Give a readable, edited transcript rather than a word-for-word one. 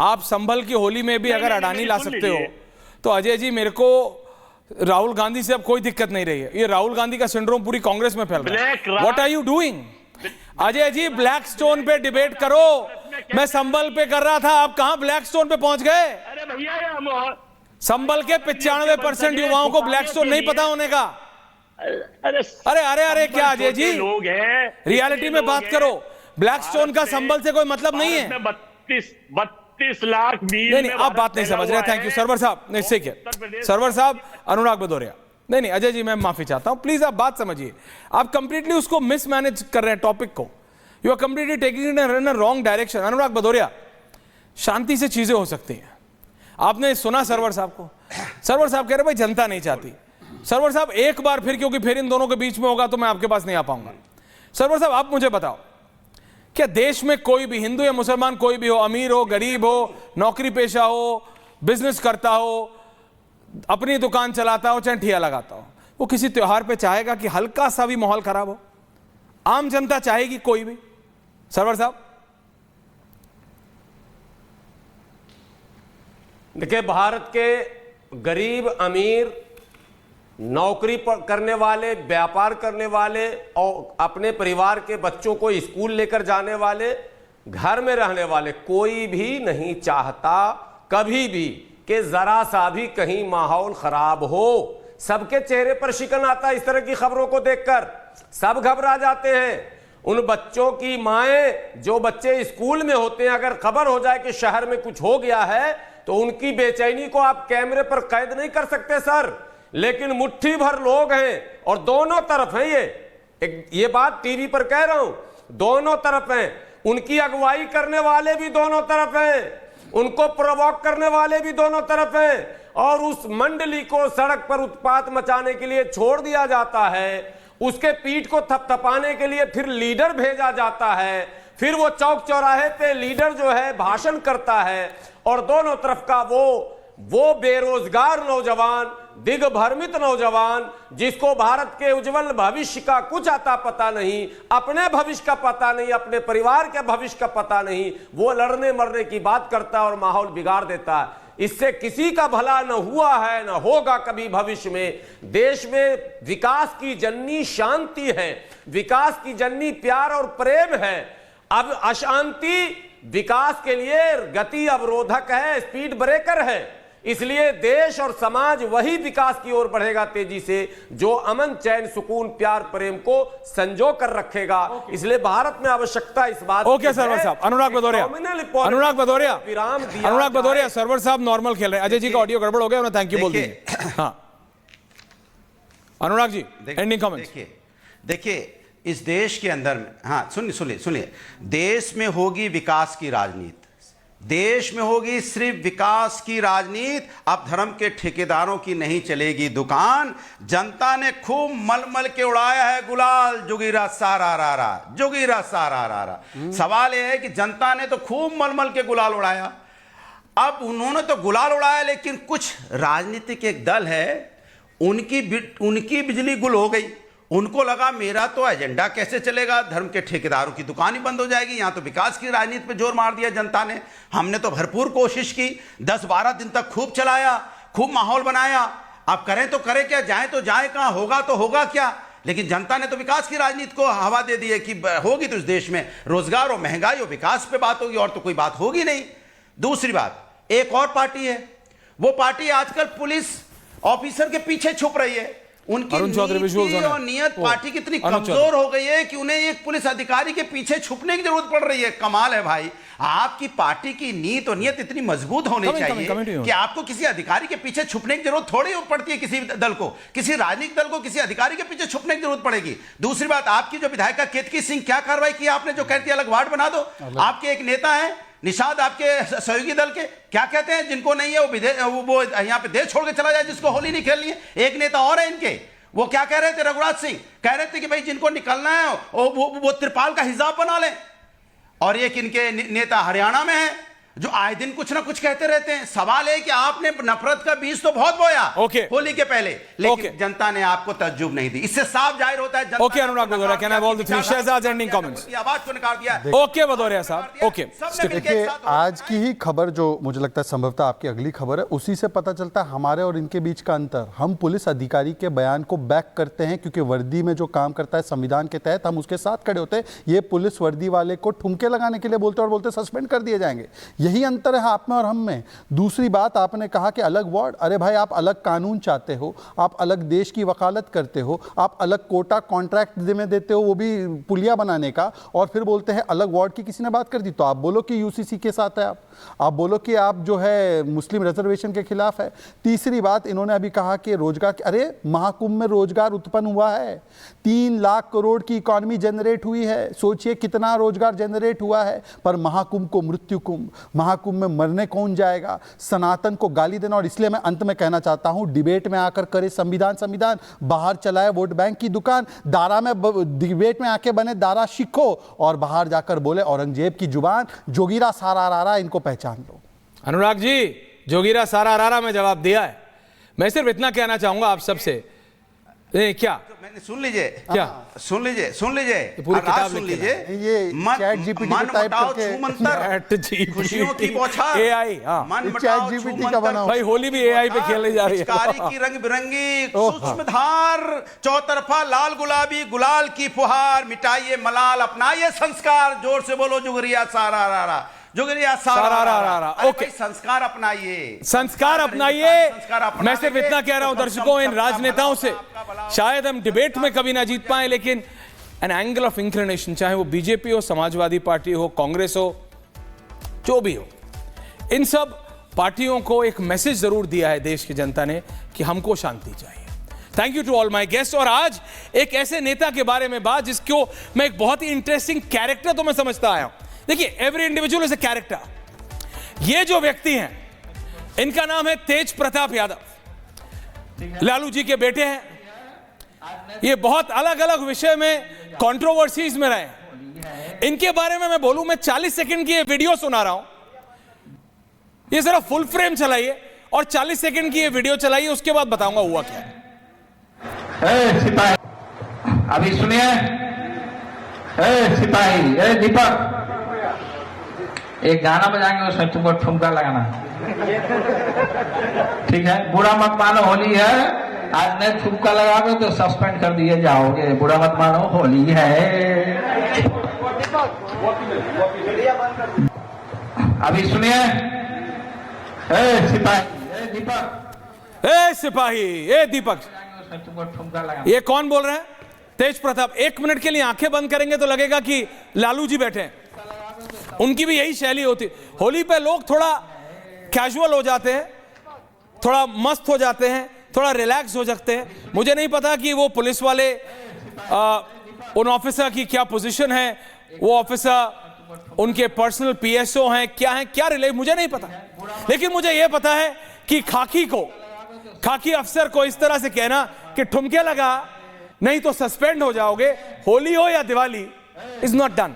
आप संभल की होली में भी अगर अडानी ला सकते हो तो अजय जी मेरे को राहुल गांधी से अब कोई दिक्कत नहीं रही है। ये राहुल गांधी का सिंड्रोम पूरी कांग्रेस में फैल रहा है। What are you doing? Ajay ji black stone पे डिबेट करो। मैं संभल पे कर रहा था, आप कहां ब्लैक स्टोन पे पहुंच गए? अरे भैया, संभल के 95% युवाओं को ब्लैक स्टोन नहीं पता होने का। अरे क्या अजय जी, लोग हैं, रियलिटी में बात करो। ब्लैक स्टोन का संभल से कोई मतलब नहीं है। 32 लाख नहीं, आप बात नहीं समझ रहे। थैंक यू सरवर साहब। नहीं सही है सरवर साहब। अनुराग भदौरिया, नहीं अजय जी मैं माफी चाहता हूं, प्लीज आप बात समझिए। आप कंप्लीटली उसको मिसमैनेज कर रहे हैं टॉपिक को। You are completely taking it in a wrong direction. Anurag Bhadauria, शांति से चीजें हो सकती हैं। आपने सुना सरवर साहब को? सरवर साहब कह रहे भाई जनता नहीं चाहती। सरवर साहब एक बार फिर, क्योंकि फिर इन दोनों के बीच में होगा तो मैं आपके पास नहीं आ पाऊंगा। सरवर साहब आप मुझे बताओ, क्या देश में कोई भी हिंदू या मुसलमान कोई भी हो, अमीर हो गरीब हो, नौकरी पेशा हो, बिजनेस करता हो, अपनी दुकान चलाता हो, चाहे ठिया लगाता हो, वो किसी त्योहार पे चाहेगा कि हल्का सा भी माहौल खराब हो? आम जनता चाहेगी कोई भी? सरवर साहब देखिए, भारत के गरीब अमीर, नौकरी करने वाले, व्यापार करने वाले और अपने परिवार के बच्चों को स्कूल लेकर जाने वाले, घर में रहने वाले, कोई भी नहीं चाहता कभी भी कि जरा सा भी कहीं माहौल खराब हो। सबके चेहरे पर शिकन आता है इस तरह की खबरों को देखकर। सब घबरा जाते हैं। उन बच्चों की माएं, जो बच्चे स्कूल में होते हैं, अगर खबर हो जाए कि शहर में कुछ हो गया है तो उनकी बेचैनी को आप कैमरे पर कैद नहीं कर सकते सर। लेकिन मुट्ठी भर लोग हैं और दोनों तरफ हैं। ये बात टीवी पर कह रहा हूं, दोनों तरफ हैं। उनकी अगुवाई करने वाले भी दोनों तरफ हैं, उनको प्रोवोक करने वाले भी दोनों तरफ हैं, और उस मंडली को सड़क पर उत्पात मचाने के लिए छोड़ दिया जाता है। उसके पीठ को थपथपाने के लिए फिर लीडर भेजा जाता है। फिर वो चौक चौराहे पे लीडर जो है भाषण करता है, और दोनों तरफ का वो बेरोजगार नौजवान, दिग्भ्रमित नौजवान, जिसको भारत के उज्जवल भविष्य का कुछ आता पता नहीं, अपने भविष्य का पता नहीं, अपने परिवार के भविष्य का पता नहीं, वो लड़ने मरने की बात करता है और माहौल बिगाड़ देता है। इससे किसी का भला न हुआ है, न होगा कभी भविष्य में। देश में विकास की जननी शांति है, विकास की जननी प्यार और प्रेम है। अब अशांति विकास के लिए गति अवरोधक है, स्पीड ब्रेकर है। इसलिए देश और समाज वही विकास की ओर बढ़ेगा तेजी से जो अमन, चैन, सुकून, प्यार, प्रेम को संजो कर रखेगा। इसलिए भारत में आवश्यकता इस बात ओके सरवर साहब। अनुराग भदौरिया, अनुराग भदौरिया, अनुराग भदौरिया, सरवर साहब नॉर्मल खेल रहे हैं। अजय जी का ऑडियो गड़बड़ हो गया, उन्हें थैंक यू बोल दीजिए। हाँ अनुराग जी, एंडिंग कमेंट्स। देखिए इस देश के अंदर में, हाँ सुनिए, देश में होगी विकास की राजनीति, देश में होगी सिर्फ विकास की राजनीति। अब धर्म के ठेकेदारों की नहीं चलेगी दुकान। जनता ने खूब मल के उड़ाया है गुलाल, जोगीरा सारा रा, जोगीरा सारा रा। सवाल यह है कि जनता ने तो खूब मल के गुलाल उड़ाया। अब उन्होंने तो गुलाल उड़ाया, लेकिन कुछ राजनीतिक एक दल है, उनकी बिजली गुल हो गई। उनको लगा मेरा तो एजेंडा कैसे चलेगा, धर्म के ठेकेदारों की दुकान ही बंद हो जाएगी। यहां तो विकास की राजनीति पे जोर मार दिया जनता ने। हमने तो भरपूर कोशिश की, 10-12 दिन तक खूब चलाया, खूब माहौल बनाया। अब करें तो करें क्या, जाए तो जाए कहां, होगा तो होगा क्या। लेकिन जनता ने तो विकास की राजनीति को हवा दे दी है कि होगी तो इस देश में रोजगार और महंगाई और विकास पे बात होगी, और तो कोई बात होगी नहीं। दूसरी बात, एक और पार्टी है, वो पार्टी आजकल पुलिस ऑफिसर के पीछे छुप रही है। उनकी नीति और नियत पार्टी कितनी कमजोर हो गई है कि उन्हें एक पुलिस अधिकारी के पीछे छुपने की जरूरत पड़ रही है। कमाल है भाई, आपकी पार्टी की नीति और नियत इतनी मजबूत होनी चाहिए कि आपको किसी अधिकारी के पीछे छुपने की जरूरत थोड़ी पड़ती है। किसी दल को, किसी राजनीतिक दल को किसी अधिकारी के पीछे छुपने की जरूरत पड़ेगी। दूसरी बात, आपकी जो विधायिका केतकी सिंह, क्या कार्रवाई की आपने जो कहती है अलग वार्ड बना दो। आपके एक नेता है निषाद, आपके सहयोगी दल के, क्या कहते हैं जिनको नहीं है वो यहाँ पे देश छोड़ के चला जाए, जिसको होली नहीं खेलनी है। एक नेता और है इनके, वो क्या कह रहे थे, रघुराज सिंह कह रहे थे कि भाई जिनको निकलना है वो त्रिपाल का हिजाब बना लें। और एक इनके नेता हरियाणा में है, जो आए दिन कुछ ना कुछ कहते रहते हैं। सवाल है कि आपने नफरत का बीज तो बहुत बोया होली के पहले, लेकिन जनता ने आपको तज्जुब नहीं दी। इससे साफ जाहिर होता है जनता। Okay Anurag Bhadauria, can I बोल द थ्री शहजाद एंडिंग कमेंट्स? आवाज को निकाल दिया। ओके भदौरिया साहब, ओके। देखिए, आज की ही खबर जो मुझे लगता है संभवतः आपकी अगली खबर है, उसी से पता चलता है हमारे और इनके बीच का अंतर। हम पुलिस अधिकारी के बयान को बैक करते हैं क्योंकि वर्दी में जो काम करता है संविधान के तहत हम उसके साथ खड़े होते हैं। ये पुलिस वर्दी वाले को ठुमके लगाने के लिए बोलते हैं और बोलते सस्पेंड कर दिए जाएंगे। यही अंतर है आप में और हम में। दूसरी बात, आपने कहा कि अलग वार्ड, अरे भाई आप अलग कानून चाहते हो, आप अलग देश की वकालत करते हो, आप अलग कोटा कॉन्ट्रैक्ट में देते हो, वो भी पुलिया बनाने का, और फिर बोलते हैं अलग वार्ड की किसी ने बात कर दी तो आप बोलो कि यूसीसी के साथ है, आप बोलो कि आप जो है मुस्लिम रिजर्वेशन के खिलाफ है। तीसरी बात, इन्होंने अभी कहा कि रोजगार, अरे महाकुंभ में रोजगार उत्पन्न हुआ है, 3 लाख करोड़ की इकॉनमी जनरेट हुई है। सोचिए कितना रोजगार जनरेट हुआ है। पर महाकुंभ को मृत्यु कुंभ, महाकुंभ में मरने कौन जाएगा? सनातन को गाली देना। और इसलिए मैं अंत में कहना चाहता हूं, डिबेट में आकर करे संविधान संविधान, बाहर चलाए वोट बैंक की दुकान। दारा में डिबेट में आके बने दारा शिखो और बाहर जाकर बोले औरंगजेब की जुबान। जोगीरा सारा रारा, इनको पहचान लो। अनुराग जी, जोगीरा सारा रारा में जवाब दिया है। मैं सिर्फ इतना कहना चाहूंगा आप सबसे, क्या मैंने सुन लीजिए, क्या सुन लीजिए, सुन लीजिए, पूरी किताब सुन लीजिए। ये चैट जीपीटी को टाइप करके, खुशियों की बौछार, एआई, चैट जीपीटी का बना भाई, होली भी एआई पे खेलने जा रही है। पिचकारी की रंग बिरंगी सूक्ष्म धार, चौतरफा लाल गुलाबी गुलाल की फुहार, मिटाइए मलाल अपनाइए संस्कार। जोर से बोलो जुगरिया सारा रारा, जुगरिया सारा रारा। ओके, संस्कार अपनाइए, संस्कार अपनाइए। मैं सिर्फ इतना कह रहा हूं दर्शकों, इन राजनेताओं से शायद हम डिबेट में कभी ना जीत पाए, लेकिन एन एंगल ऑफ इंक्लिनेशन, चाहे वो बीजेपी हो, समाजवादी पार्टी हो, कांग्रेस हो, जो भी हो, इन सब पार्टियों को एक मैसेज जरूर दिया है देश की जनता ने कि हमको शांति चाहिए। Thank you to all my guest. और आज एक ऐसे नेता के बारे में बात जिसको मैं एक बहुत ही इंटरेस्टिंग कैरेक्टर तो मैं समझता आया हूं। देखिए, every individual is a character. ये जो व्यक्ति हैं, इनका नाम है तेज प्रताप यादव, लालू जी के बेटे हैं। ये बहुत अलग अलग विषय में कंट्रोवर्सीज में रहे हैं। इनके बारे में मैं बोलूं, मैं 40 सेकंड की ये वीडियो सुना रहा हूं। ये जरा फुल फ्रेम चलाइए और 40 सेकंड की ये वीडियो चलाइए, उसके बाद बताऊंगा हुआ क्या है। सिपाही, अभी सुनिए। सिपाही, दीपक, एक गाना बजाएंगे, उसमें तुमको ठुमका लगाना, ठीक है? बुरा मत मानो, होली है, आज नहीं ठुमका लगाओगे तो सस्पेंड कर दिए जाओगे। बुरा मत मानो, होली है। अभी सुनिए। सिपाही, दीपक, सिपाही, दीपक, तुमको ठुमका लगाना। ये कौन बोल रहे हैं? तेज प्रताप। 1 मिनट के लिए आंखें बंद करेंगे तो लगेगा कि लालू जी बैठे हैं। उनकी भी यही शैली होती। होली पे लोग थोड़ा कैजुअल हो जाते हैं, थोड़ा मस्त हो जाते हैं, थोड़ा रिलैक्स हो सकते हैं। मुझे नहीं पता कि वो पुलिस वाले उन ऑफिसर की क्या पोजीशन है, वो ऑफिसर उनके पर्सनल पीएसओ हैं, क्या रिलेट, मुझे नहीं पता। लेकिन मुझे यह पता है कि खाकी अफसर को इस तरह से कहना कि ठुमके लगा नहीं तो सस्पेंड हो जाओगे, होली हो या दिवाली, इज नॉट डन।